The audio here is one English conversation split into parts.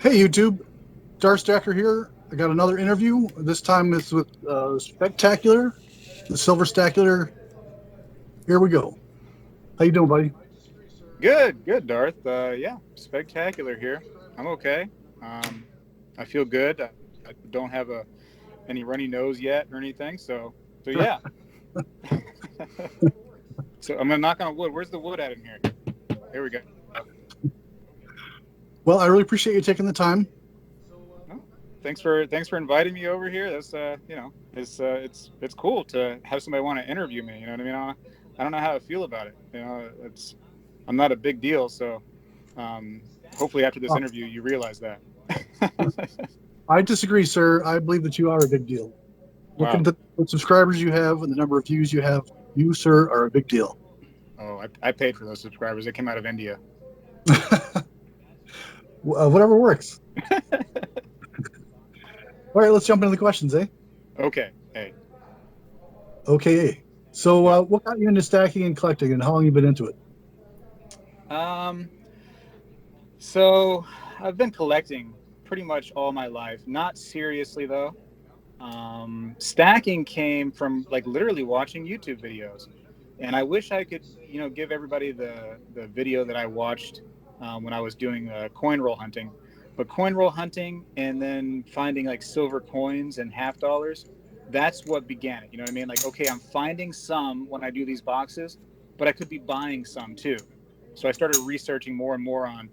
Hey YouTube, Stacker here. I got another interview. This time it's with Spectacular the Silver Stacular. Here we go. How you doing, buddy? Good, good, Darth. Yeah, spectacular here. I'm okay. Um, I feel good. I don't have any runny nose yet or anything. So yeah. So I'm gonna knock on wood. Where's the wood at in here? There we go. Well, I really appreciate you taking the time. Oh, thanks for inviting me over here. That's it's cool to have somebody want to interview me. You know what I mean? I don't know how I feel about it. It's I'm not a big deal. So hopefully after this Uh, interview you realize that. I disagree, sir. I believe that you are a big deal. Looking Wow. at the subscribers you have and the number of views you have, you, sir, are a big deal. Oh, I paid for those subscribers. They came out of India. Whatever works. All right, let's jump into the questions, eh? Okay. Hey. Okay. So, Yeah. what got you into stacking and collecting, and how long you been into it? Um. So I've been collecting pretty much all my life. Not seriously though. Stacking came from like literally watching YouTube videos, and I wish I could, give everybody the video that I watched when I was doing coin roll hunting. But coin roll hunting and then finding like silver coins and half dollars, that's what began it. You know what I mean? Like, okay, I'm finding some when I do these boxes, but I could be buying some too. So I started researching more and more on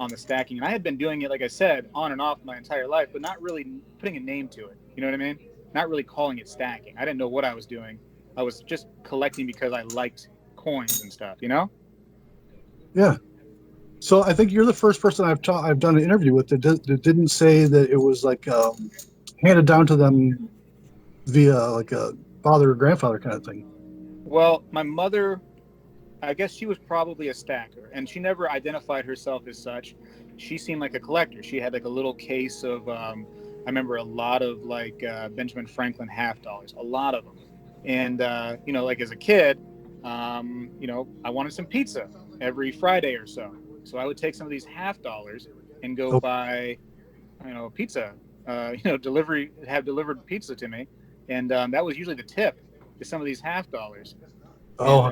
the stacking, and I had been doing it, like I said, on and off my entire life, but not really putting a name to it. You know what I mean? Not really calling it stacking. I didn't know what I was doing. I was just collecting because I liked coins and stuff. You know? Yeah. So I think you're the first person I've done an interview with that didn't say that it was like handed down to them via like a father or grandfather kind of thing. Well, my mother, I guess she was probably a stacker, and she never identified herself as such. She seemed like a collector. She had like a little case of, I remember a lot of like Benjamin Franklin half dollars, a lot of them. And, like as a kid, I wanted some pizza every Friday or so. So I would take some of these half dollars and go Oh, buy, pizza, delivery, have delivered pizza to me. And that was usually the tip to some of these half dollars. And oh,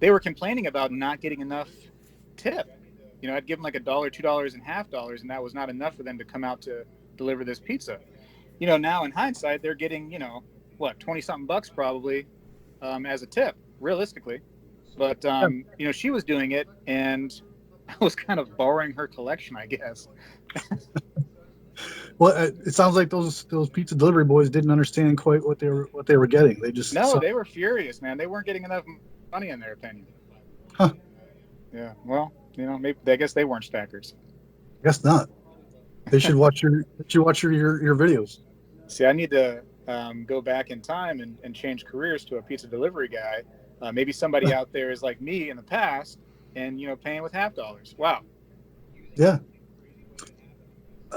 they were complaining about not getting enough tip. I'd give them like $1, $2 and half dollars, and that was not enough for them to come out to deliver this pizza. Now in hindsight, they're getting, what, 20 something bucks probably as a tip, realistically. But, yeah. she was doing it, and I was kind of borrowing her collection, I guess. Well, it sounds like those pizza delivery boys didn't understand quite what they were getting. They just No, saw, they were furious, man. They weren't getting enough money, in their opinion. huh, Yeah, well, maybe I guess they weren't stackers. I guess not. They should watch your videos. See, I need to go back in time and change careers to a pizza delivery guy. Maybe somebody out there is like me in the past and, paying with half dollars. Wow. Yeah.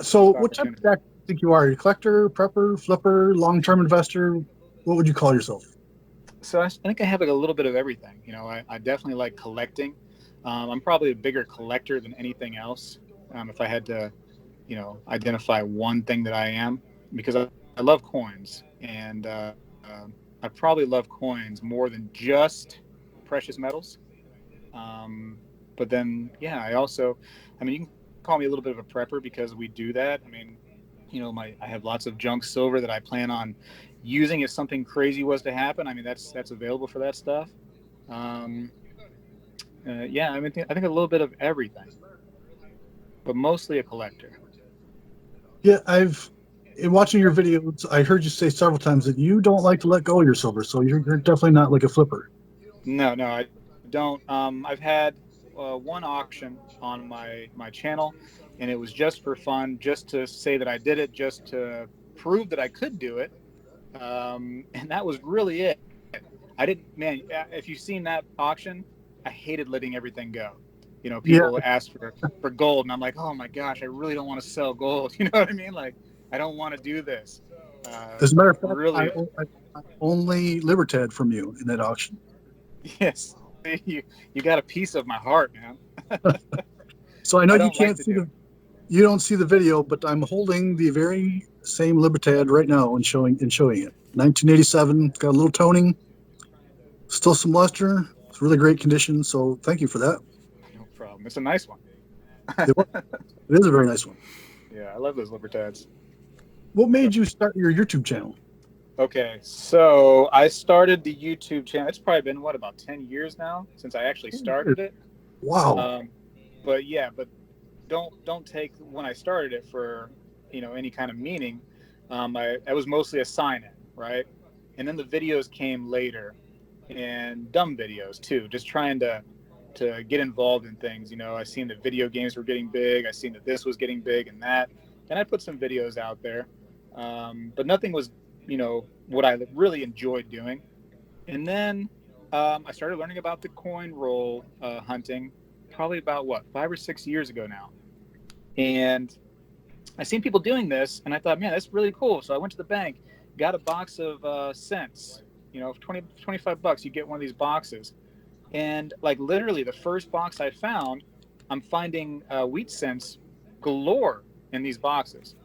So, Missed what type of opportunity. stack do you think you are? Are you collector, prepper, flipper, long-term investor? What would you call yourself? So I think I have like a little bit of everything. I definitely like collecting. I'm probably a bigger collector than anything else. If I had to, identify one thing that I am, because I love coins, and I probably love coins more than just precious metals. Um, but then, yeah, you can call me a little bit of a prepper because we do that. I mean, I have lots of junk silver that I plan on using if something crazy was to happen. I mean, that's available for that stuff. Um, yeah, I think a little bit of everything, but mostly a collector. Yeah, in watching your videos, I heard you say several times that you don't like to let go of your silver, so you're definitely not like a flipper. No, no, I don't. I've had one auction on my channel, and it was just for fun, just to say that I did it, just to prove that I could do it. And that was really it. I didn't, man. If you've seen that auction, I hated letting everything go. Yeah, People ask for gold, and I'm like, oh my gosh, I really don't want to sell gold. You know what I mean? Like, I don't want to do this. as a matter of fact, Really, I only libertad from you in that auction. yes. You got a piece of my heart, man. So I know I you don't like can't to see do the it. You don't see the video, but I'm holding the very same Libertad right now and showing it. 1987, got a little toning, still some luster. It's really great condition. So thank you for that. No problem. It's a nice one. It, it is a very nice one. Yeah, I love those Libertads. What So, made you start your YouTube channel? okay, so I started the YouTube channel. It's probably been what, about 10 years now since I actually started it. Wow. Um, but yeah, but don't take when I started it for any kind of meaning. I was mostly a sign in, right? And then the videos came later, and dumb videos too, just trying to get involved in things. I seen that video games were getting big. I seen that this was getting big and that, and I put some videos out there, but nothing was what I really enjoyed doing. And then I started learning about the coin roll hunting, probably about what, 5 or 6 years ago now. And I seen people doing this, and I thought, man, that's really cool. So I went to the bank, got a box of cents. 25 bucks, you get one of these boxes. And like literally, the first box I found, I'm finding wheat cents galore in these boxes.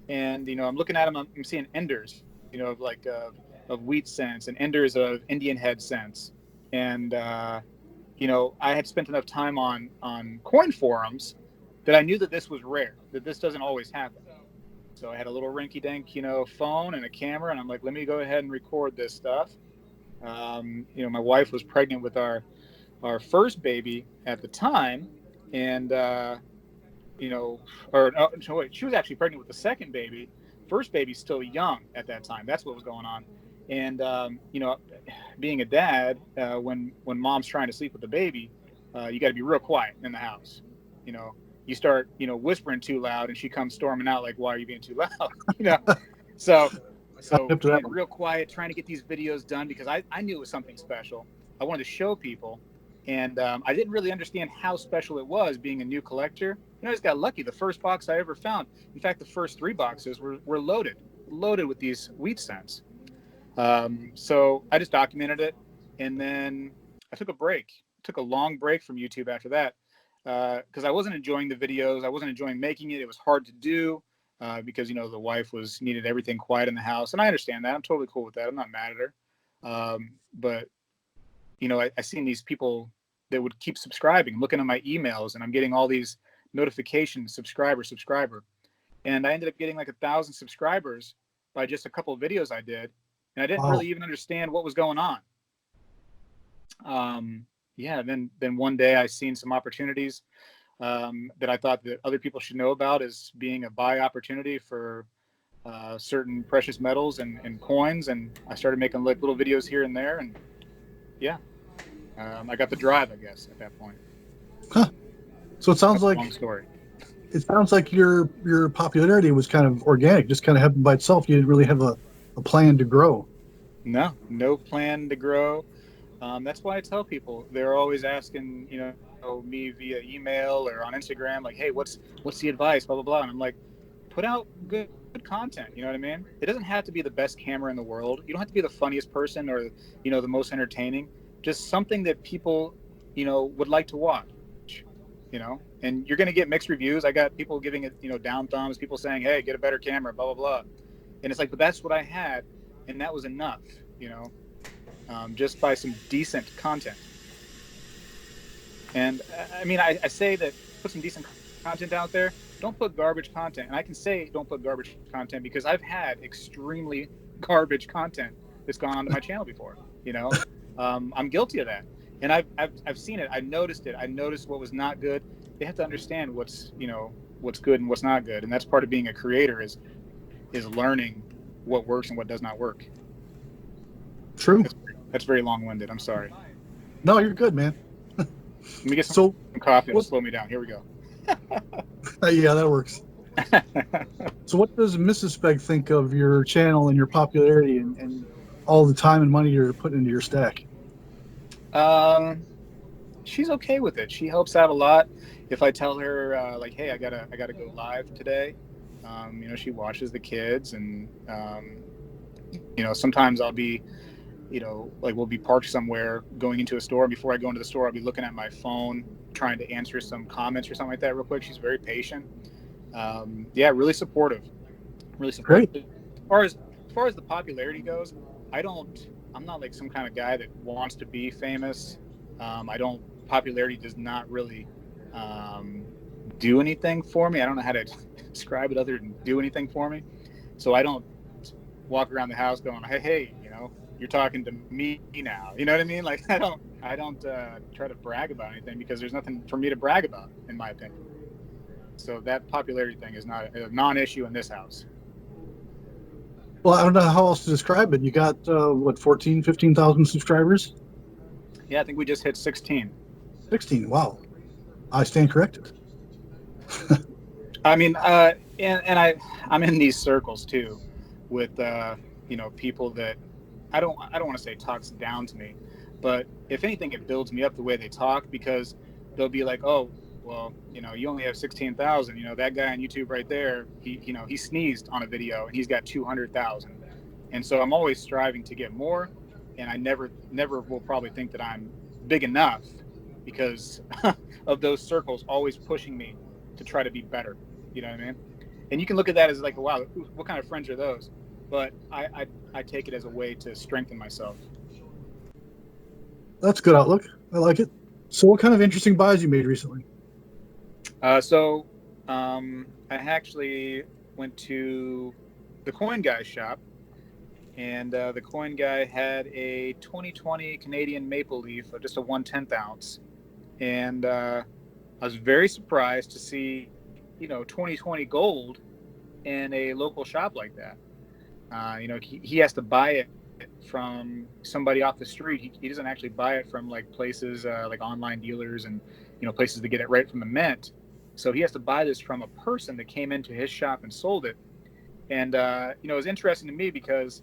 And I'm looking at them. I'm seeing enders, of like of wheat cents and enders of Indian head cents. And I had spent enough time on coin forums that I knew that this was rare, that this doesn't always happen. So I had a little rinky dink, phone and a camera, and I'm like, let me go ahead and record this stuff. My wife was pregnant with our first baby at the time, and you know, or no, wait, she was actually pregnant with the second baby. First baby's still young at that time. That's what was going on. And being a dad, when mom's trying to sleep with the baby, you got to be real quiet in the house. You know, you start whispering too loud, and she comes storming out like, "Why are you being too loud?" you know. So so Up to that being one. real quiet, trying to get these videos done because I knew it was something special. I wanted to show people, and I didn't really understand how special it was being a new collector. I just got lucky. The first box I ever found, in fact, the first three boxes were loaded with these wheat cents. So I just documented it, and then I took a break. Took a long break from YouTube after that because I wasn't enjoying the videos. I wasn't enjoying making it. It was hard to do because the wife needed everything quiet in the house, and I understand that. I'm totally cool with that. I'm not mad at her. But I seen these people that would keep subscribing, looking at my emails, and I'm getting all these notifications, subscriber, and I ended up getting like 1,000 subscribers by just a couple of videos I did, and I didn't Wow. really even understand what was going on. Yeah, then one day I seen some opportunities that I thought that other people should know about as being a buy opportunity for certain precious metals and coins, and I started making like little videos here and there, and yeah, I got the drive, I guess, at that point. Huh. So That's a long story. it sounds like your popularity was kind of organic, just kind of happened by itself. You didn't really have a plan to grow. No plan to grow. That's why I tell people they're always asking, me via email or on Instagram, like, hey, what's the advice, blah blah blah, and I'm like, put out good content. You know what I mean? It doesn't have to be the best camera in the world. You don't have to be the funniest person or the most entertaining. Just something that people would like to watch. And you're gonna get mixed reviews. I got people giving it down thumbs, people saying, hey, get a better camera, blah blah blah, and it's like, but that's what I had, and that was enough. You know, just by some decent content. And I mean, I say that put some decent content out there. Don't put garbage content. And I can say don't put garbage content because I've had extremely garbage content that's gone onto my channel before. I'm guilty of that, and I've seen it. I noticed it. I noticed what was not good. They have to understand what's good and what's not good, and that's part of being a creator is learning what works and what does not work. True. That's very long winded. I'm sorry. No, you're good, man. Let me get some So coffee. It'll what? slow me down. Here we go. Yeah, that works. So what does Mrs. Speg think of your channel and your popularity and all the time and money you're putting into your stack? um, she's okay with it. She helps out a lot. If I tell her like, hey, I gotta go live today, she watches the kids, and sometimes I'll be, like we'll be parked somewhere going into a store. Before I go into the store, I'll be looking at my phone trying to answer some comments or something like that real quick. She's very patient. Yeah, really supportive, really Great. supportive. As far as the popularity goes, I don't. I'm not like some kind of guy that wants to be famous. I don't. Popularity does not really um, do anything for me. I don't know how to describe it other than do anything for me. So I don't walk around the house going, "Hey, hey, you're talking to me now." You know what I mean? Like I don't try to brag about anything because there's nothing for me to brag about, in my opinion. So that popularity thing is not a non-issue in this house. Well, I don't know how else to describe it. You got what, 14, 15,000 subscribers? Yeah, I think we just hit 16. 16. Wow. I stand corrected. I mean, and I'm in these circles too, with people that I don't want to say talks down to me, but if anything, it builds me up the way they talk because they'll be like, oh, well, you only have 16,000. That guy on YouTube right there, he sneezed on a video and he's got 200,000, and so I'm always striving to get more, and I never will probably think that I'm big enough because of those circles always pushing me to try to be better. You know what I mean? And you can look at that as like, wow, what kind of friends are those? But I take it as a way to strengthen myself. That's a good outlook. I like it. So, what kind of interesting buys you made recently? So I actually went to the coin guy's shop, and the coin guy had a 2020 Canadian maple leaf, just a 1/10 ounce, and I was very surprised to see 2020 gold in a local shop like that. He has to buy it from somebody off the street. He doesn't actually buy it from like places like online dealers and places that get it right from the mint. So he has to buy this from a person that came into his shop and sold it. And it was interesting to me because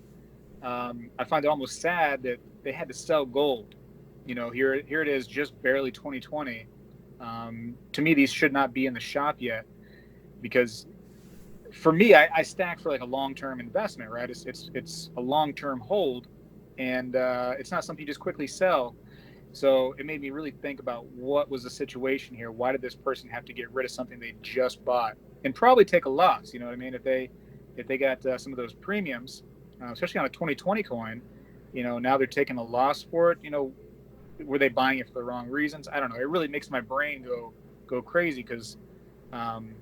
I find it almost sad that they had to sell gold. Here it is, just barely 2020. To me, these should not be in the shop yet because for me, I stack for like a long-term investment, right? It's a long-term hold, and it's not something you just quickly sell. So it made me really think about what was the situation here. Why did this person have to get rid of something they just bought and probably take a loss? You know what I mean? If they got some of those premiums, especially on a 2020 coin, now they're taking a loss for it. Were they buying it for the wrong reasons? I don't know. It really makes my brain go crazy because um,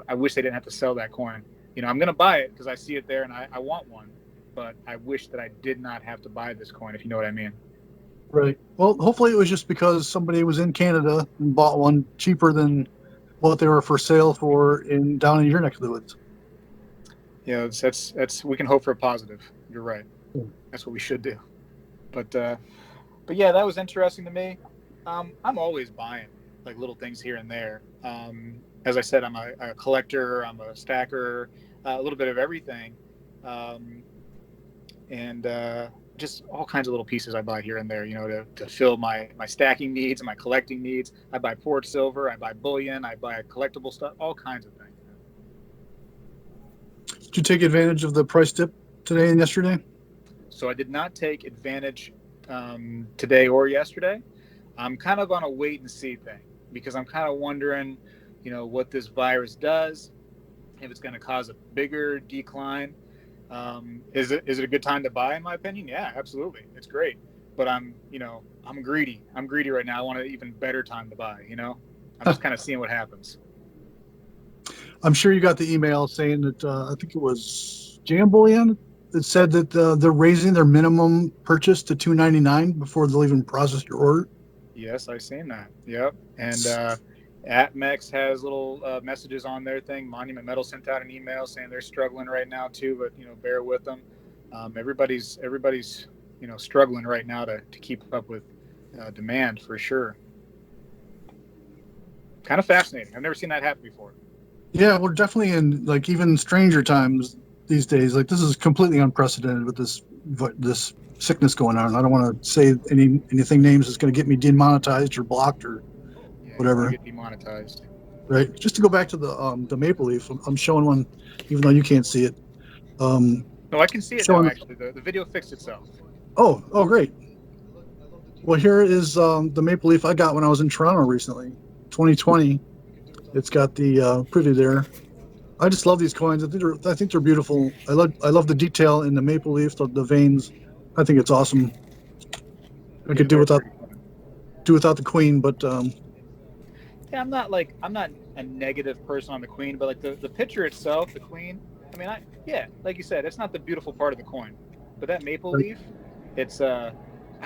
I wish they didn't have to sell that coin. I'm gonna buy it because I see it there and I want one, but I wish that I did not have to buy this coin. If you know what I mean. Right. Well, hopefully it was just because somebody was in Canada and bought one cheaper than what they were for sale for in down in your neck of the woods. That's we can hope for a positive. You're right. That's what we should do. But yeah, that was interesting to me. I'm always buying like little things here and there. As I said, I'm a collector. I'm a stacker. A little bit of everything, um, and just all kinds of little pieces I buy here and there. To fill my stacking needs and my collecting needs. I buy poured silver. I buy bullion. I buy collectible stuff. All kinds of things. Did you take advantage of the price dip today and yesterday? So I did not take advantage today or yesterday. I'm kind of on a wait and see thing because I'm kind of wondering, what this virus does, if it's going to cause a bigger decline. Is it a good time to buy? In my opinion, yeah, absolutely, it's great. But I'm greedy. I'm greedy right now. I want an even better time to buy. I'm just kind of seeing what happens. I'm sure you got the email saying that I think it was Jambulian that said that they're raising their minimum purchase to $2.99 before they'll even process your order. Yes, I've seen that. Yep. And AtMex has little messages on their thing. Monument Metal sent out an email saying they're struggling right now too, but bear with them. Everybody's struggling right now to keep up with demand for sure. Kind of fascinating. I've never seen that happen before. Yeah, we're definitely in like even stranger times these days. Like this is completely unprecedented with this sickness going on. I don't want to say anything names that's going to get me demonetized or blocked or Yeah, you don't want to whatever. get demonetized. Right. Just to go back to the maple leaf, I'm showing one, even though you can't see it. Um, No, I can see it now. showing. Actually, the video fixed itself. Oh, great. Well, here is the maple leaf I got when I was in Toronto recently, 2020. It's got the privy there. I just love these coins. I think they're beautiful. I love the detail in the maple leaf, the veins. I think it's awesome. I Yeah, could do they're without pretty fun. the queen, but Yeah, I'm not a negative person on the queen, but like the picture itself, the queen. I mean, yeah, like you said, it's not the beautiful part of the coin, but that maple leaf, it's I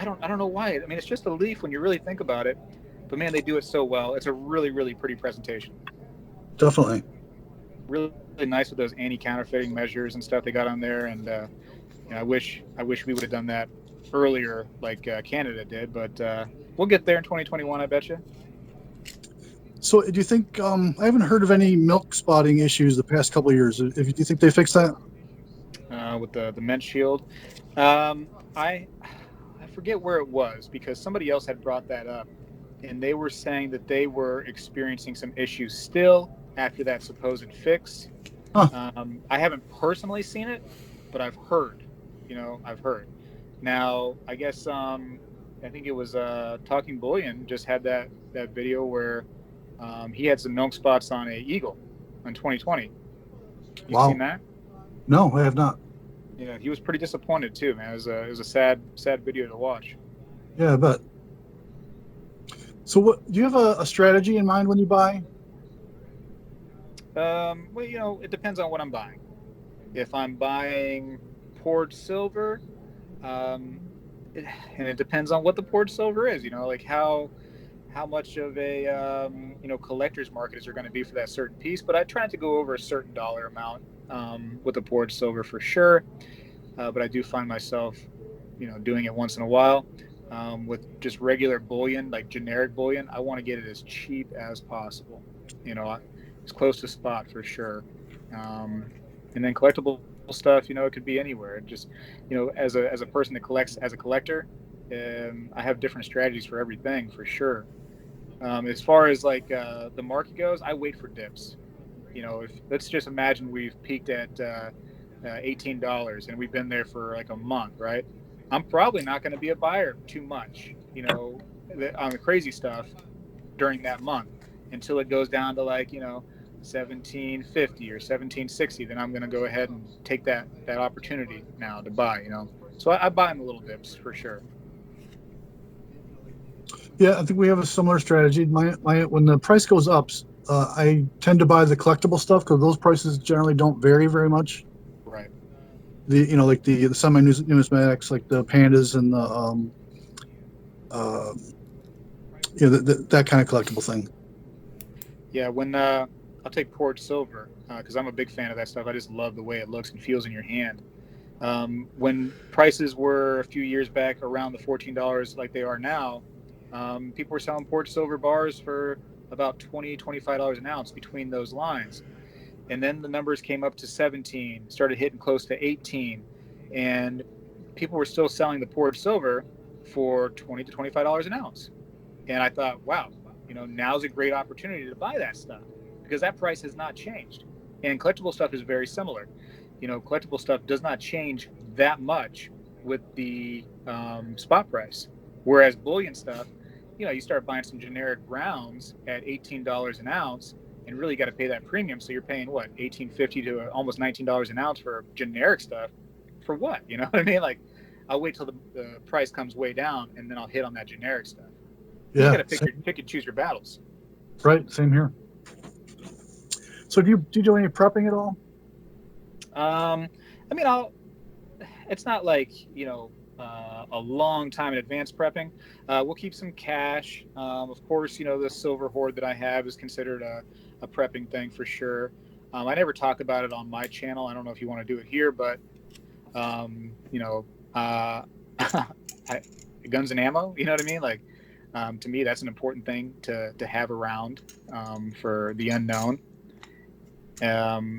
don't know why. I mean, it's just a leaf when you really think about it, but man, they do it so well. It's a really pretty presentation. definitely. Really, really nice with those anti-counterfeiting measures and stuff they got on there, and you know, I wish we would have done that earlier, like Canada did, but we'll get there in 2021, I bet you. So, do you think I haven't heard of any milk spotting issues the past couple of years? Do you think they fixed that? With the Mint Shield. Um, I forget where it was because somebody else had brought that up, and they were saying that they were experiencing some issues still after that supposed fix. Huh. I haven't personally seen it, but I've heard. You know, I've heard. Now, I guess I think it was Talking Bullion just had that video where he had some milk spots on a eagle in 2020. You've seen Wow. that? No, I have not. Yeah, he was pretty disappointed too, man. It was a sad video to watch. Yeah, I bet. So, what do you have a strategy in mind when you buy? Well, you know, it depends on what I'm buying. If I'm buying poured silver, um, it, and it depends on what the poured silver is. You know, like how much of a you know, collector's market is there going to be for that certain piece. But I try not to go over a certain dollar amount with the poured silver for sure. But I do find myself, you know, doing it once in a while. With just regular bullion, like generic bullion, I want to get it as cheap as possible. You know, as close to spot for sure. Um, and then collectible stuff, you know, it could be anywhere. It just, you know, as a person that collects as a collector, I have different strategies for everything for sure. As far as like the market goes, I wait for dips. You know, if let's just imagine we've peaked at $18 and we've been there for like a month, right? I'm probably not going to be a buyer too much, you know, on the crazy stuff during that month until it goes down to like, you know, 1750 or 1760. Then I'm going to go ahead and take that opportunity now to buy, you know. So I buy in the little dips for sure. Yeah, I think we have a similar strategy. My when the price goes up, I tend to buy the collectible stuff because those prices generally don't vary very much. Right. Like the semi numismatics, like the pandas and the uh, that kind of collectible thing. Yeah. When I'll take poured silver because I'm a big fan of that stuff. I just love the way it looks and feels in your hand. When prices were a few years back around the $14 like they are now, people were selling poured silver bars for about $20, $25 an ounce between those lines. And then the numbers came up to 17, started hitting close to 18, and people were still selling the poured silver for $20 to $25 an ounce. And I thought, wow, you know, now's a great opportunity to buy that stuff because that price has not changed. And collectible stuff is very similar. You know, collectible stuff does not change that much with the spot price. Whereas bullion stuff, you know, you start buying some generic rounds at $18 an ounce and really got to pay that premium. So you're paying what, 18.50 to almost $19 an ounce for generic stuff. For what? You know what I mean? Like, I'll wait till the price comes way down and then I'll hit on that generic stuff. You got Yeah, to pick and choose your battles. right. Same here. So do you do any prepping at all? I mean, I'll. It's not like, you know, a long time in advance prepping. We'll keep some cash. Of course, you know, the silver hoard that I have is considered a prepping thing for sure. I never talk about it on my channel. I don't know if you want to do it here, but you know, I, guns and ammo. You know what I mean? Like, to me, that's an important thing to have around for the unknown.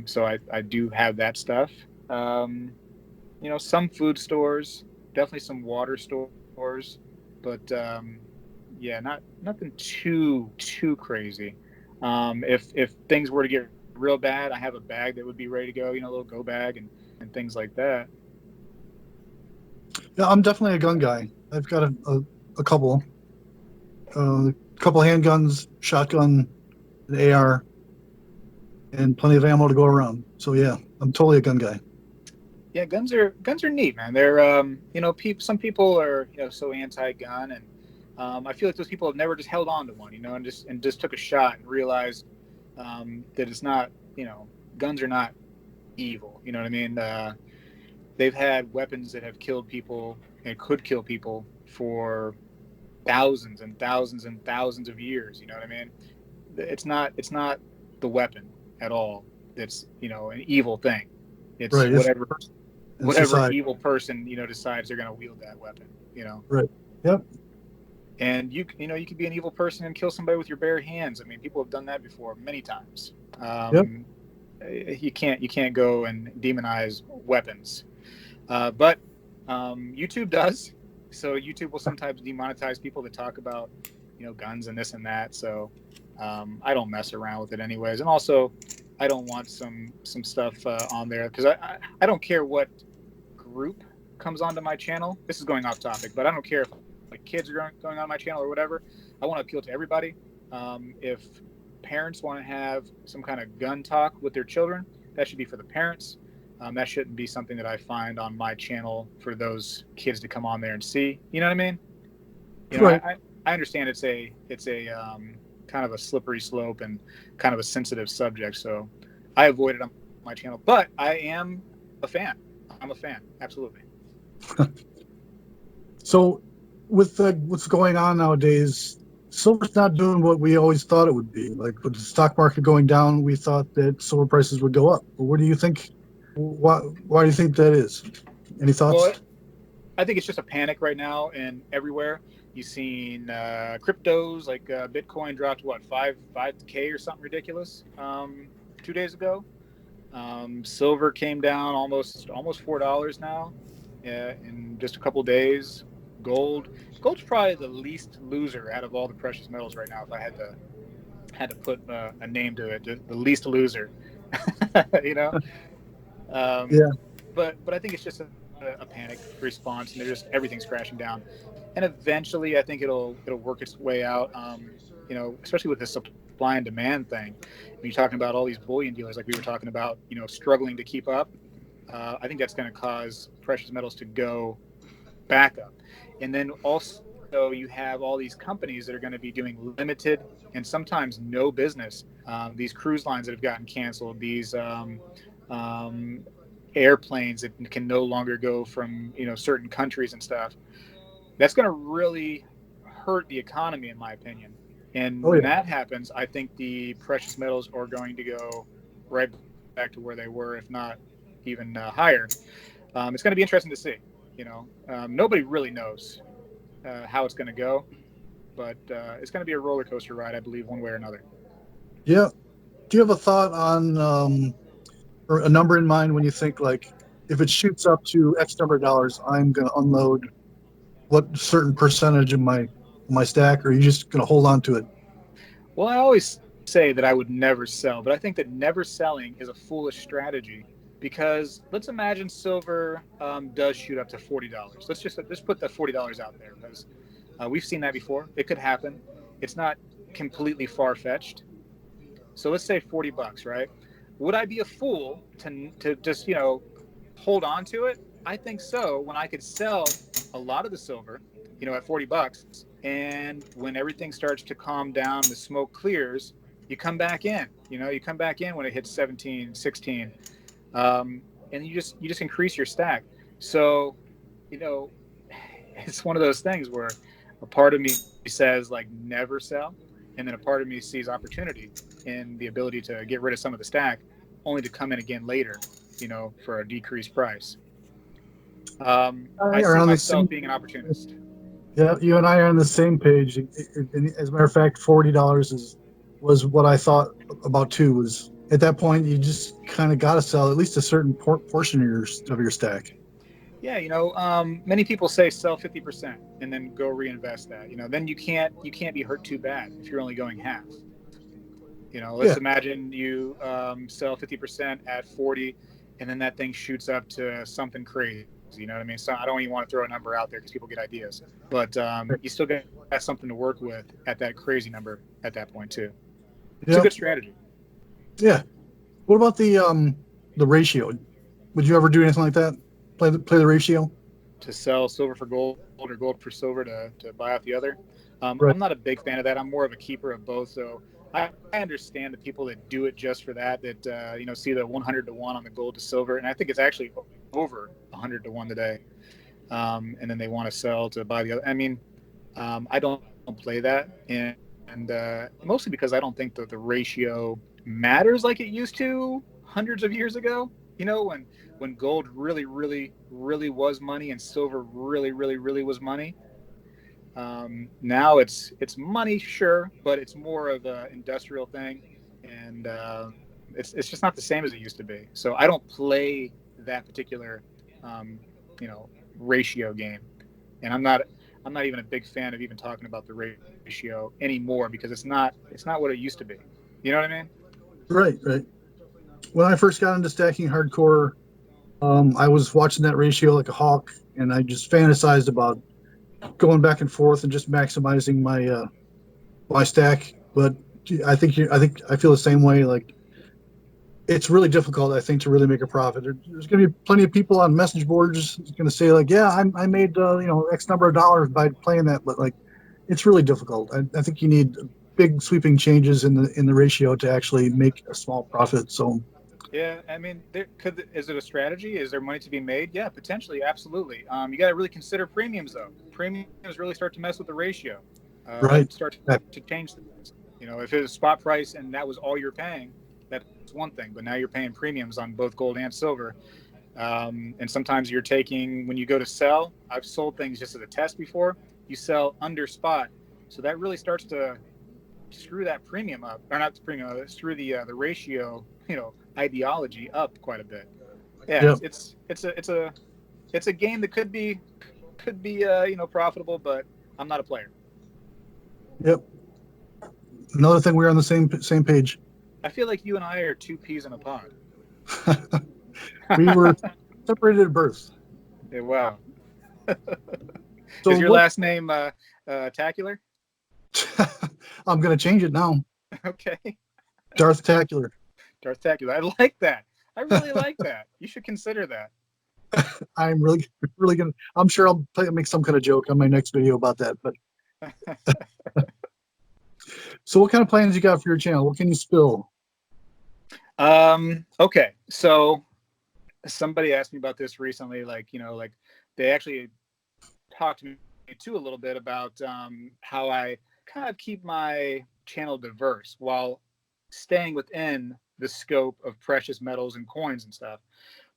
So I do have that stuff. Um, you know, some food stores, definitely some water stores, but yeah, nothing too crazy. If things were to get real bad, I have a bag that would be ready to go. You know, a little go bag and things like that. Yeah, I'm definitely a gun guy. I've got a couple handguns, shotgun, an AR. and plenty of ammo to go around. So yeah, I'm totally a gun guy. Yeah, guns are neat, man. They're some people are so anti-gun, and I feel like those people have never just held on to one, and just took a shot and realized that it's not, guns are not evil. You know what I mean? They've had weapons that have killed people and could kill people for thousands and thousands and thousands of years. You know what I mean? It's not the weapon at all that's an evil thing. It's Right. It's in whatever society. evil person decides they're going to wield that weapon. Right. Yep. And you could be an evil person and kill somebody with your bare hands. I mean, people have done that before many times. Yep. You can't go and demonize weapons, but YouTube does. So YouTube will sometimes demonetize people that talk about guns and this and that. So I don't mess around with it anyways. And also, I don't want some stuff on there because I don't care what group comes onto my channel. This is going off topic, but I don't care if like kids are going on my channel or whatever. I want to appeal to everybody. If parents want to have some kind of gun talk with their children, that should be for the parents. That shouldn't be something that I find on my channel for those kids to come on there and see. You know what I mean? Right. I understand it's a kind of a slippery slope and kind of a sensitive subject, so I avoid it on my channel. But I am a fan. I'm a fan, absolutely. So with what's going on nowadays, silver's not doing what we always thought it would be. Like with the stock market going down, we thought that silver prices would go up. But what do you think? Why do you think that is? Any Well, thoughts? I think it's just a panic right now, and everywhere you've seen cryptos like Bitcoin dropped what 5K or something ridiculous 2 days ago. Silver came down almost $4 now in just a couple days. Gold's probably the least loser out of all the precious metals right now. If I had to put a name to it, the least loser, you know. Um, Yeah. but I think it's just a panic response, and they're just everything's crashing down, and eventually I think it'll work its way out. Especially with the supply and demand thing. When you're talking about all these bullion dealers, like we were talking about, struggling to keep up. I think that's going to cause precious metals to go back up, and then also you have all these companies that are going to be doing limited and sometimes no business. These cruise lines that have gotten canceled. These um, airplanes that can no longer go from certain countries and stuff. That's going to really hurt the economy, in my opinion. And Oh when yeah. that happens, I think the precious metals are going to go right back to where they were, if not even higher. It's going to be interesting to see. Nobody really knows how it's going to go, but it's going to be a roller coaster ride, I believe, one way or another. Yeah. Do you have a thought on or a number in mind when you think like if it shoots up to X number of dollars, I'm going to unload what certain percentage of my stack, or are you just going to hold on to it? Well, I always say that I would never sell, but I think that never selling is a foolish strategy because let's imagine silver does shoot up to $40. Let's put the $40 out there because we've seen that before. It could happen. It's not completely far fetched. So let's say $40, right? Would I be a fool to just hold on to it? I think so. When I could sell a lot of the silver, at $40, and when everything starts to calm down, the smoke clears, you come back in. You come back in when it hits 17, 16, and you just increase your stack. So, you know, it's one of those things where a part of me says like never sell, and then a part of me sees opportunity in the ability to get rid of some of the stack, only to come in again later, for a decreased price. I I are see on the myself same. being an opportunist. Yeah, you and I are on the same page. As a matter of fact, $40 was what I thought about too. Was at that point you just kind of got to sell at least a certain portion of your stack. Yeah, many people say sell 50% and then go reinvest that. Then you can't be hurt too bad if you're only going half. Let's Yeah, imagine you sell 50% at 40, and then that thing shoots up to something crazy. You know what I mean? So I don't even want to throw a number out there because people get ideas, but you still got something to work with at that crazy number at that point too. It's a yeah, good strategy. yeah. What about the ratio? Would you ever do anything like that? Play the ratio? To sell silver for gold or gold for silver to buy out the other. Right. I'm not a big fan of that. I'm more of a keeper of both. So I understand the people that do it just for that, see the 100 to 1 on the gold to silver. And I think it's actually over 100 to 1 today. And then they want to sell to buy the other. I mean, I don't play that. And mostly because I don't think that the ratio matters like it used to hundreds of years ago. When gold really, really, really was money and silver really, really, really was money. Now it's money, sure, but it's more of an industrial thing, and it's just not the same as it used to be. So I don't play that particular, um, you know, ratio game, and I'm not even a big fan of even talking about the ratio anymore because it's not what it used to be. You know what I mean? Right, right. When I first got into stacking hardcore, I was watching that ratio like a hawk, and I just fantasized about going back and forth and just maximizing my stack. But I think I feel the same way. Like it's really difficult, I think, to really make a profit. There's going to be plenty of people on message boards going to say like, "Yeah, I made X number of dollars by playing that," but like, it's really difficult. I think you need big sweeping changes in the ratio to actually make a small profit. So, Yeah, I mean, is it a strategy? Is there money to be made? Yeah, potentially, absolutely. You got to really consider premiums, though. Premiums really start to mess with the ratio. right, That start to change things. If it was spot price and that was all you're paying, that's one thing. But now you're paying premiums on both gold and silver, and sometimes you're taking when you go to sell. I've sold things just as a test before. You sell under spot, so that really starts to screw that premium up, or not the premium, screw the ratio, ideology up quite a bit. Yeah, yeah, it's a game that could be profitable, but I'm not a player. yep. Another thing, we're on the same page. I feel like you and I are two peas in a pod. We were separated at birth. Yeah, wow. So Is your what? last name Tacular? I'm going to change it now. Okay, Darth Tacular. Darth Tacular. I like that. I really like that. You should consider that. I'm really, really gonna. I'm sure I'll make some kind of joke on my next video about that. But so, what kind of plans you got for your channel? What can you spill? Okay, so somebody asked me about this recently. Like they actually talked to me too a little bit about how I kind of keep my channel diverse while staying within the scope of precious metals and coins and stuff.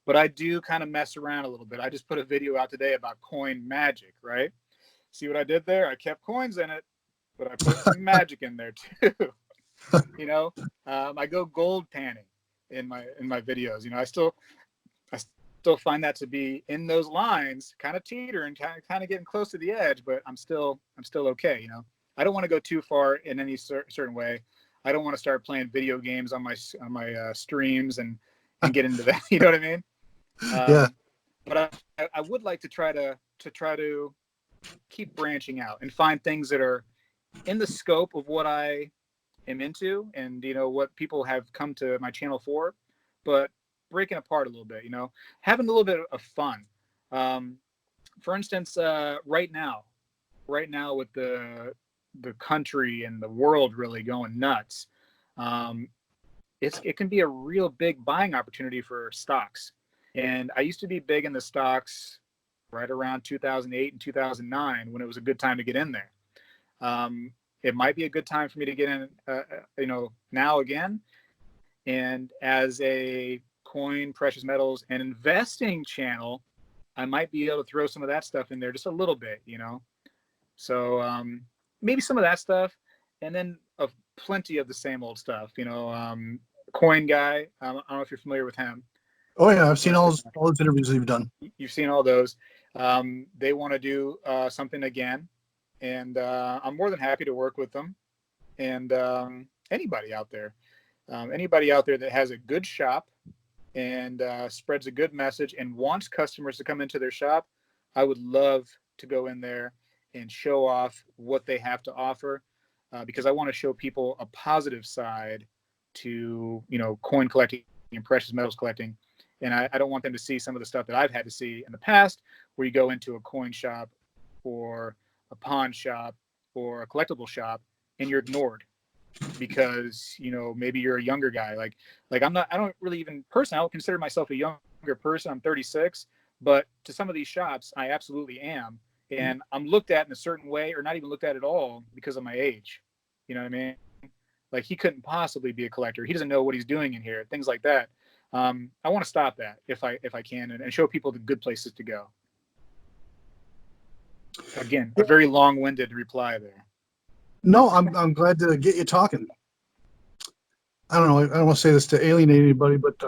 But I do kind of mess around a little bit. I just put a video out today about coin magic, right? See what I did there? I kept coins in it, but I put some magic in there too. you know, I go gold panning in my videos. I still find that to be in those lines, kind of teetering, kind of getting close to the edge, but I'm still okay. I don't want to go too far in any certain way. I don't want to start playing video games on my streams and get into that. You know what I mean? Yeah, But I would like to try to keep branching out and find things that are in the scope of what I am into and what people have come to my channel for, but breaking apart a little bit, having a little bit of fun. Um, for instance, right now with the country and the world really going nuts, um, it can be a real big buying opportunity for stocks. And I used to be big in the stocks right around 2008 and 2009 when it was a good time to get in there. It might be a good time for me to get in, now again. And as a coin, precious metals, and investing channel, I might be able to throw some of that stuff in there just a little bit. So maybe some of that stuff, and then plenty of the same old stuff. Coin guy. I don't know if you're familiar with him, oh yeah, I've seen but all those interviews you've done. you've seen all those. They want to do something again, and I'm more than happy to work with them. And anybody out there that has a good shop and spreads a good message and wants customers to come into their shop, I would love to go in there and show off what they have to offer, because I want to show people a positive side to coin collecting and precious metals collecting. And I don't want them to see some of the stuff that I've had to see in the past, where you go into a coin shop or a pawn shop or a collectible shop and you're ignored because, you know, maybe you're a younger guy. Like I don't really even personally, I don't consider myself a younger person. I'm 36, but to some of these shops, I absolutely am. And I'm looked at in a certain way, or not even looked at all, because of my age. You know what I mean? Like, he couldn't possibly be a collector. He doesn't know what he's doing in here. Things like that. I want to stop that if I can, and show people the good places to go. Again, a very long-winded reply there. No, I'm glad to get you talking. I don't know. I don't want to say this to alienate anybody, but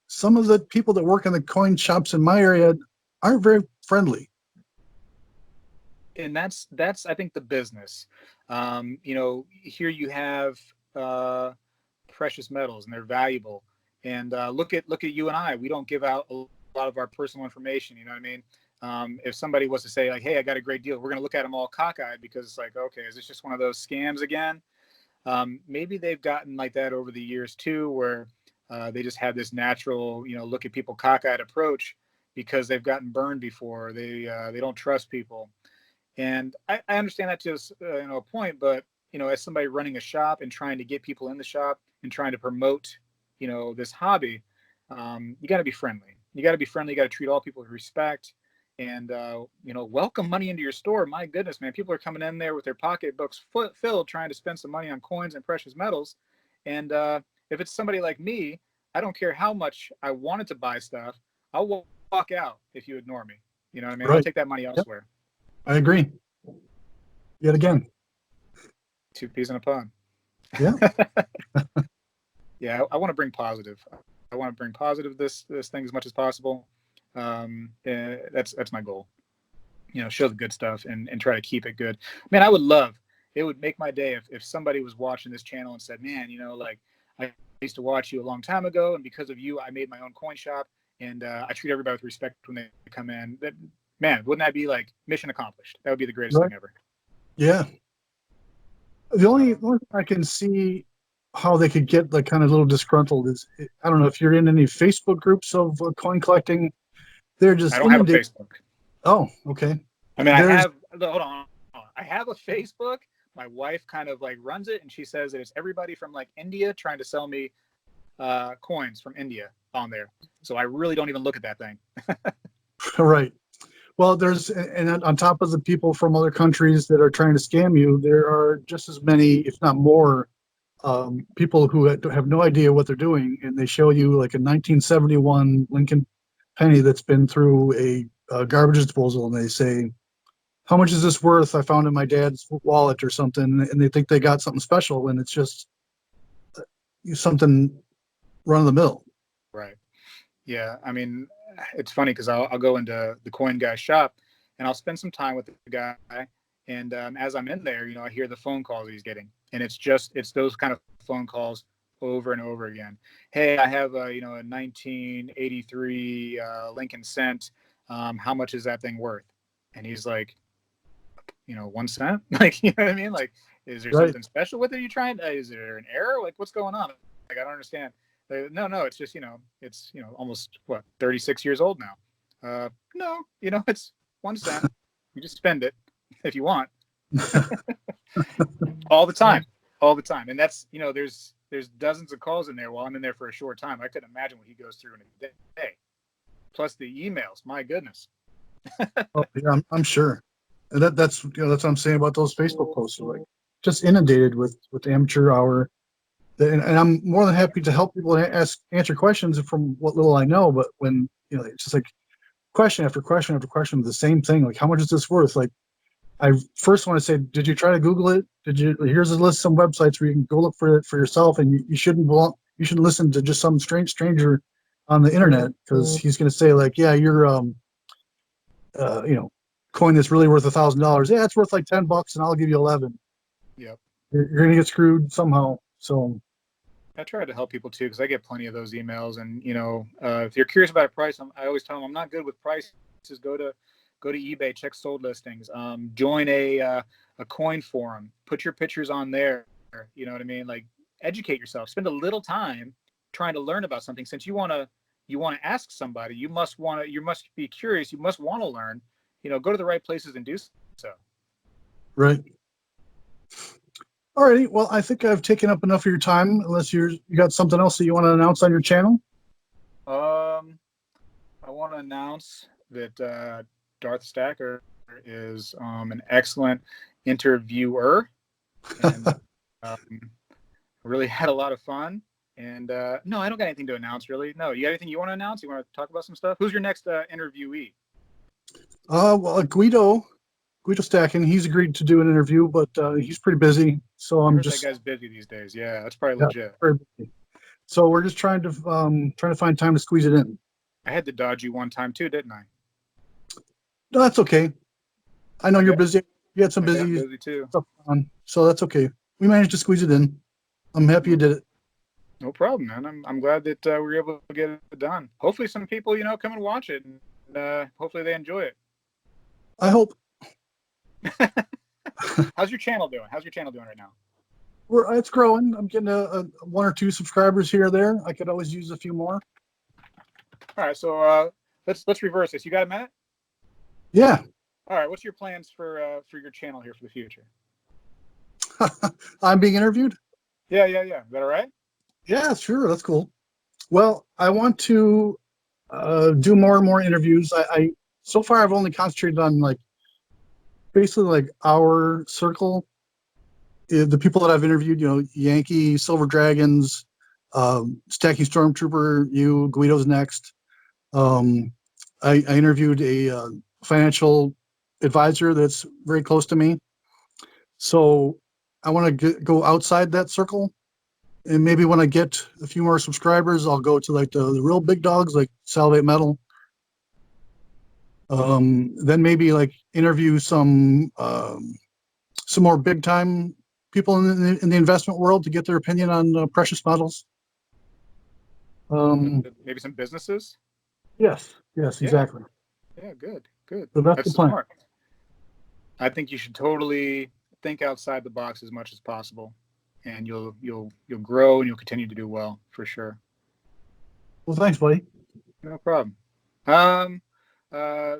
some of the people that work in the coin shops in my area aren't very friendly. And that's I think the business. You know, here you have precious metals, and they're valuable. And look at you and I. We don't give out a lot of our personal information. You know what I mean? If somebody was to say like, "Hey, I got a great deal," we're going to look at them all cockeyed, because it's like, okay, is this just one of those scams again? Maybe they've gotten like that over the years too, where they just have this natural, you know, look at people cockeyed approach because they've gotten burned before. They don't trust people. And I understand that to you know, a point, but, you know, as somebody running a shop and trying to get people in the shop and trying to promote, you know, this hobby, you got to be friendly. You got to be friendly. You got to treat all people with respect, and you know, welcome money into your store. My goodness, man, people are coming in there with their pocketbooks filled, trying to spend some money on coins and precious metals. And if it's somebody like me, I don't care how much I wanted to buy stuff. I'll walk out if you ignore me. You know what I mean? Right. I'll take that money elsewhere. I agree. Yet again. Two peas in a pod. Yeah. Yeah, I want to bring positive. I want to bring positive this thing as much as possible. That's my goal. You know, show the good stuff and try to keep it good. Man, I would love. It would make my day if somebody was watching this channel and said, "Man, you know, like, I used to watch you a long time ago, and because of you, I made my own coin shop, and I treat everybody with respect when they come in." That, man, wouldn't that be like mission accomplished? That would be the greatest Right. thing ever. Yeah. The only thing I can see how they could get like kind of a little disgruntled is, I don't know if you're in any Facebook groups of coin collecting. They're I just don't have a inundated. Facebook. Oh, okay. I mean, I There's have, hold on. I have a Facebook. My wife kind of like runs it, and she says that it's everybody from like India trying to sell me coins from India on there. So I really don't even look at that thing. right. Well, there's, and on top of the people from other countries that are trying to scam you, there are just as many, if not more, people who have no idea what they're doing, and they show you like a 1971 Lincoln penny that's been through a garbage disposal, and they say, "How much is this worth? I found in my dad's wallet or something," and they think they got something special, when it's just something run of the mill. Right. Yeah. I mean, it's funny because I'll go into the coin guy's shop and I'll spend some time with the guy. And as I'm in there, you know, I hear the phone calls he's getting. And it's those kind of phone calls over and over again. Hey, I have you know, a 1983 Lincoln Cent. How much is that thing worth? And he's like, you know, 1 cent. Like, you know what I mean? Like, is there Right. something special with it? You trying? Is there an error? Like, what's going on? Like, I don't understand. No, it's just, you know, it's, you know, almost what, 36 years old now. No, you know, it's 1 cent. You just spend it if you want, all the time, all the time. And that's, you know, there's dozens of calls in there while I'm in there for a short time. I couldn't imagine what he goes through in a day. Plus the emails. My goodness. Oh, yeah, I'm sure. And that's that's what I'm saying about those Facebook posts. Like, just inundated with amateur hour. And I'm more than happy to help people answer questions from what little I know. But when, you know, it's just like question after question after question, the same thing. Like, how much is this worth? Like, I first want to say, did you try to Google it? Did you? Here's a list of some websites where you can go look for it for yourself, and you shouldn't you shouldn't listen to just some stranger on the internet, because he's going to say like, yeah, you're you know, coin that's really worth $1,000. Yeah, it's worth like $10, and I'll give you 11. Yep. You're going to get screwed somehow. So I try to help people too, because I get plenty of those emails. And, you know, if you're curious about a price, I always tell them I'm not good with prices. Go to eBay, check sold listings, join a coin forum, put your pictures on there. You know what I mean? Like, educate yourself, spend a little time trying to learn about something, since you want to ask somebody, you must be curious, you must want to learn, go to the right places and do so. Right. Alrighty. Well, I think I've taken up enough of your time. Unless you got something else that you want to announce on your channel. I want to announce that Darth Stacker is an excellent interviewer, and really had a lot of fun. And no, I don't got anything to announce, really. No, you got anything you want to announce? You want to talk about some stuff? Who's your next interviewee? Well, Guido Stacking. He's agreed to do an interview, but he's pretty busy. So I I'm heard just that guy's busy these days. Yeah, that's probably yeah, legit. very busy. So we're just trying to find time to squeeze it in. I had to dodge you one time too, didn't I? No, that's okay. I know you're Yeah, busy. You had some I'm busy busy too. stuff on, so that's okay. We managed to squeeze it in. I'm happy you did it. No problem, man. I'm glad that we were able to get it done. Hopefully, some people come and watch it, and hopefully they enjoy it. I hope. How's your channel doing? How's your channel doing right now? It's growing. I'm getting a 1 or 2 subscribers here or there. I could always use a few more. All right, so let's reverse this. You got a minute? Yeah. All right. What's your plans for your channel here for the future? I'm being interviewed? Yeah. Is that all right? Yeah, sure. That's cool. Well, I want to do more and more interviews. I so far I've only concentrated on basically our circle. The people that I've interviewed, Yankee, Silver Dragons, Stacking Stormtrooper, Guido's next. I interviewed a financial advisor that's very close to me. So I want to go outside that circle. And maybe when I get a few more subscribers, I'll go to the real big dogs like Salvate Metal. Then maybe interview some more big time people in the investment world to get their opinion on precious metals. Maybe some businesses. Yes, Yeah. exactly. Yeah. Good. So that's the That's plan. smart. I think you should totally think outside the box as much as possible, and you'll grow and you'll continue to do well for sure. Well, thanks, buddy. No problem.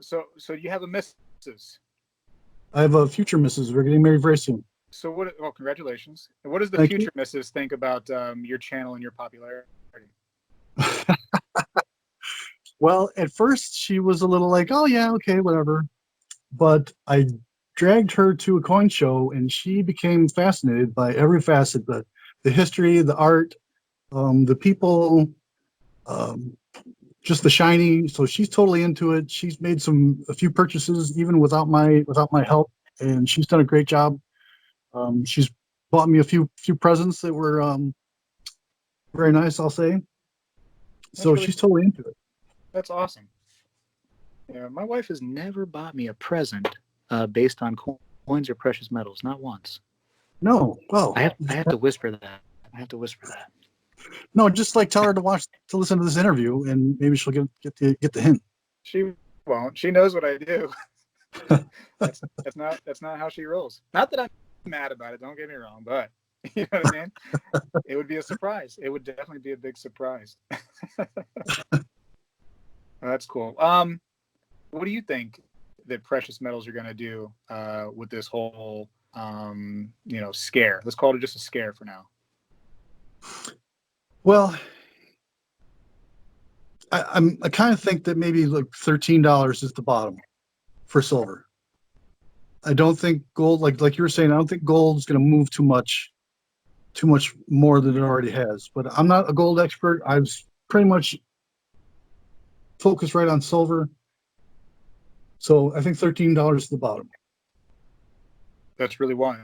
So you have a missus. I have a future missus. We're getting married very soon. So what? Well, congratulations. And what does the Thank you. future missus think about your channel and your popularity? Well, at first she was a little like, "Oh yeah, okay, whatever." But I dragged her to a coin show, and she became fascinated by every facet: the history, the art, the people, um, just the shiny. So she's totally into it. She's made a few purchases even without my help, and she's done a great job. She's bought me a few presents that were very nice, I'll say. That's So really she's totally into it. That's awesome. Yeah, my wife has never bought me a present based on coins or precious metals, not once. No, well, I have to whisper that. I have to whisper that. no, just tell her to listen to this interview, and maybe she'll get the hint. She won't. She knows what I do. that's not how she rolls. Not that I'm mad about it. Don't get me wrong, but you know what I mean. It would be a surprise. It would definitely be a big surprise. That's cool. What do you think that precious metals are going to do with this whole scare? Let's call it just a scare for now. Well, I kind of think that maybe $13 is the bottom for silver. I don't think gold, like you were saying, I don't think gold's going to move too much more than it already has. But I'm not a gold expert. I've pretty much focused right on silver. So I think $13 is the bottom. That's really wise.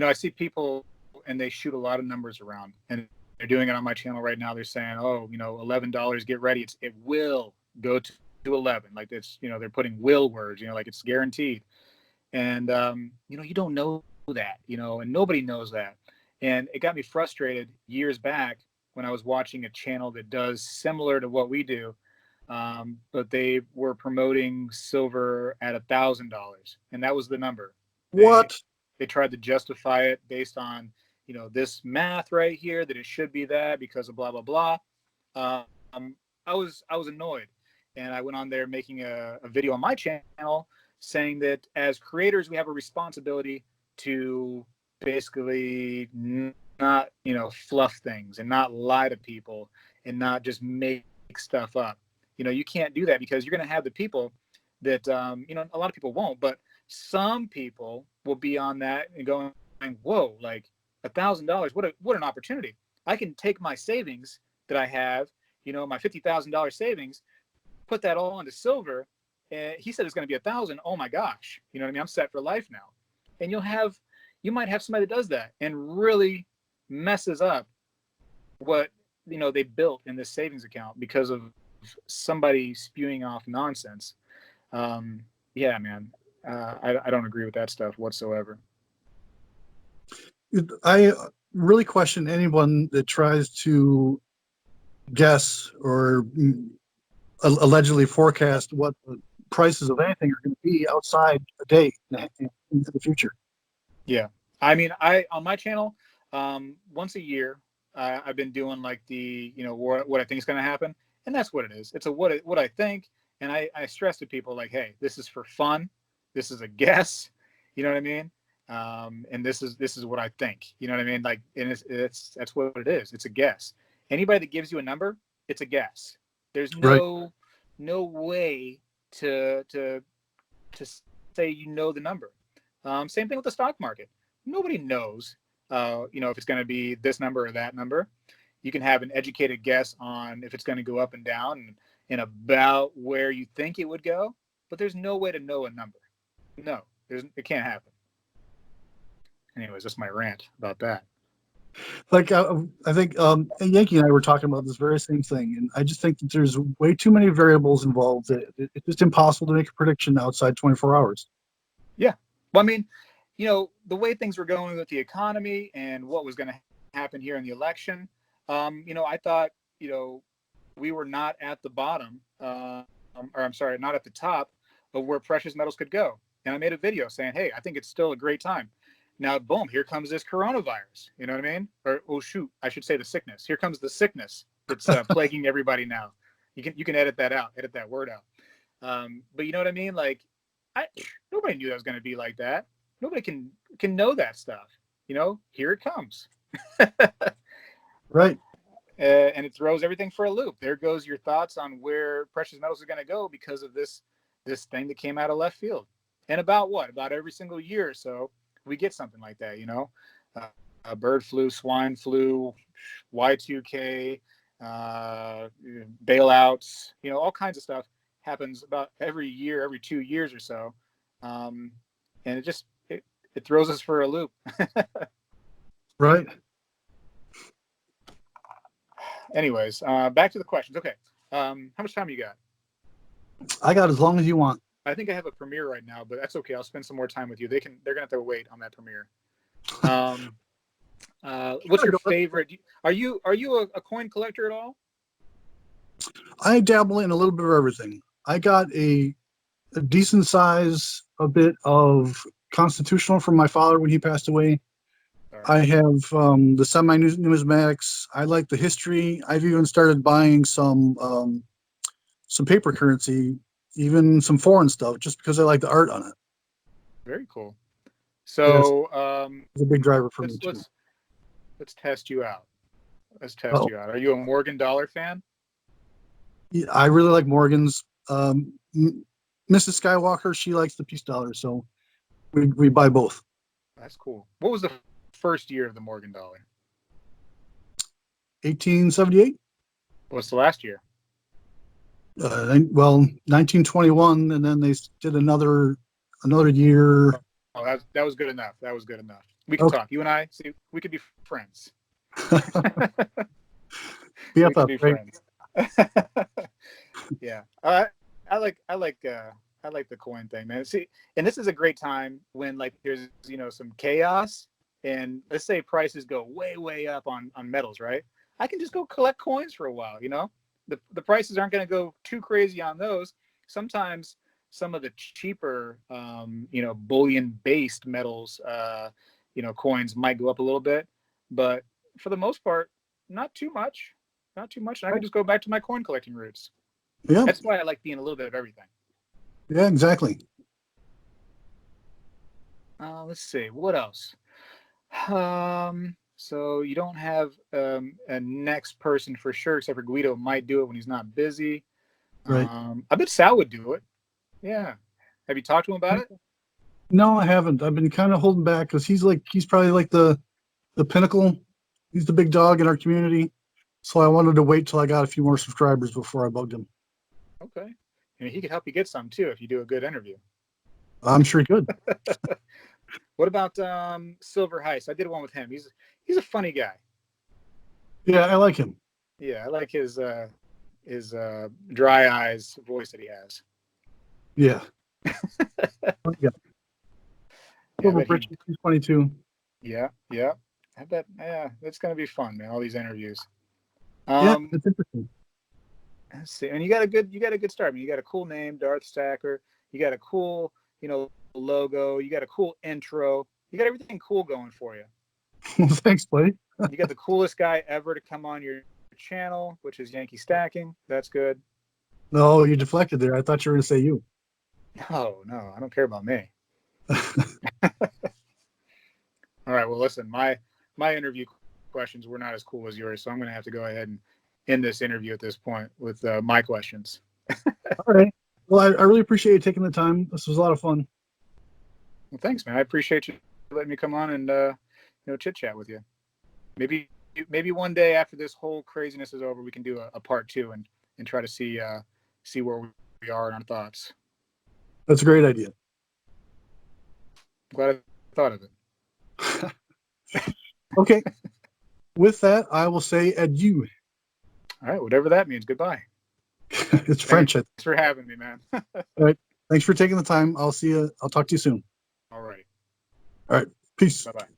I see people and they shoot a lot of numbers around, and they're doing it on my channel right now. They're saying, "Oh, $11, get ready. It will go to 11." Like it's, they're putting will words, like it's guaranteed. And you don't know that, and nobody knows that. And it got me frustrated years back when I was watching a channel that does similar to what we do. But they were promoting silver at $1,000, and that was the number. What? They tried to justify it based on this math right here, that it should be that because of blah, blah, blah. Um, I was annoyed, and I went on there making a video on my channel saying that as creators, we have a responsibility to basically not, fluff things and not lie to people and not just make stuff up. You can't do that, because you're going to have the people that, a lot of people won't, but some people will be on that and going, whoa, like $1,000, what an opportunity. I can take my savings that I have, my $50,000 savings, put that all into silver. And he said it's going to be 1,000. Oh my gosh. You know what I mean? I'm set for life now. And you might have somebody that does that and really messes up what, they built in this savings account because of somebody spewing off nonsense. Yeah, man. I don't agree with that stuff whatsoever. I really question anyone that tries to guess or allegedly forecast what the prices of anything are going to be outside a day into the future. Yeah. I mean, on my channel, once a year, I've been doing like the, what I think is going to happen. And that's what it is. It's what I think. And I stress to people like, hey, this is for fun. This is a guess. You know what I mean? And this is what I think. You know what I mean? Like, and that's what it is. It's a guess. Anybody that gives you a number, it's a guess. There's Right. no way to say the number. Same thing with the stock market. Nobody knows, if it's going to be this number or that number. You can have an educated guess on if it's going to go up and down and about where you think it would go, but there's no way to know a number. No, it can't happen. Anyways, that's my rant about that. Like I think Yankee and I were talking about this very same thing, and I just think that there's way too many variables involved. It's just impossible to make a prediction outside 24 hours. Yeah. Well, I mean, the way things were going with the economy and what was going to happen here in the election, I thought, we were not at the bottom, or I'm sorry, not at the top of where precious metals could go. And I made a video saying, hey, I think it's still a great time. Now, boom, here comes this coronavirus. You know what I mean? Or, oh, shoot, I should say the sickness. Here comes the sickness that's plaguing everybody now. You can edit that out, edit that word out. But you know what I mean? Like, nobody knew that was going to be like that. Nobody can know that stuff. Here it comes. Right. And it throws everything for a loop. There goes your thoughts on where precious metals are going to go because of this thing that came out of left field. And about every single year or so, we get something like that. Bird flu, swine flu, Y2K, bailouts. All kinds of stuff happens about every year, every 2 years or so, and it throws us for a loop. Right. Anyways, back to the questions. Okay, how much time you got? I got as long as you want. I think I have a premiere right now, but that's okay. I'll spend some more time with you. They're gonna have to wait on that premiere. What's your favorite? Are you a coin collector at all? I dabble in a little bit of everything. I got a decent size, a bit of constitutional from my father when he passed away. I have the semi-numismatics. I like the history. I've even started buying some paper currency, even some foreign stuff, just because I like the art on it. Very cool. So it's a big driver for me too. Let's test you out. You out. Are you a Morgan Dollar fan? Yeah, I really like Morgan's. Mrs. Skywalker, she likes the peace dollar, so we buy both. That's cool. What was the first year of the Morgan dollar? 1878. What's the last year? 1921, and then they did another year. Oh, that was good enough. That was good enough. We can talk. You and I, see, we could be friends. We could be friends. Yeah, I like the coin thing, man. See, and this is a great time when like there's some chaos, and let's say prices go way up on metals, right? I can just go collect coins for a while. The prices aren't going to go too crazy on those. Sometimes some of the cheaper, bullion based metals, coins might go up a little bit. but for the most part, not too much. Not too much. And I can just go back to my coin collecting roots. Yeah, That's why I like being a little bit of everything. yeah, exactly. Let's see. What else? So you don't have a next person for sure, except for Guido might do it when he's not busy. Right. I bet Sal would do it. Yeah. Have you talked to him about it? No, I haven't. I've been kind of holding back because he's probably like the pinnacle. He's the big dog in our community. So I wanted to wait till I got a few more subscribers before I bugged him. Okay. And he could help you get some too if you do a good interview. I'm sure he could. What about Silver Heist? I did one with him. He's a funny guy. Yeah, I like him. Yeah, I like his dry eyes voice that he has. Yeah. Yeah. Yeah, I Silver bet Bridge, he's funny too. yeah. I bet it's gonna be fun, man. All these interviews. Yeah, it's interesting. Let's see. And you got a good start. I mean, you got a cool name, Darth Stacker. You got a cool, logo. You got a cool intro. You got everything cool going for you. Well, thanks, buddy. You got the coolest guy ever to come on your channel, which is Yankee Stacking. That's good. No, you deflected there. I thought you were going to say you. No, I don't care about me. All right. Well, listen, my interview questions were not as cool as yours, so I'm going to have to go ahead and end this interview at this point with my questions. All right. Well, I really appreciate you taking the time. This was a lot of fun. Well, thanks, man. I appreciate you letting me come on and chit chat with you. Maybe one day after this whole craziness is over, we can do a part 2 and try to see where we are in our thoughts. That's a great idea. I'm glad I thought of it. Okay. With that, I will say adieu. All right, whatever that means. Goodbye. It's French. Thanks for having me, man. All right. Thanks for taking the time. I'll see you. I'll talk to you soon. All right. All right. Peace. Bye-bye.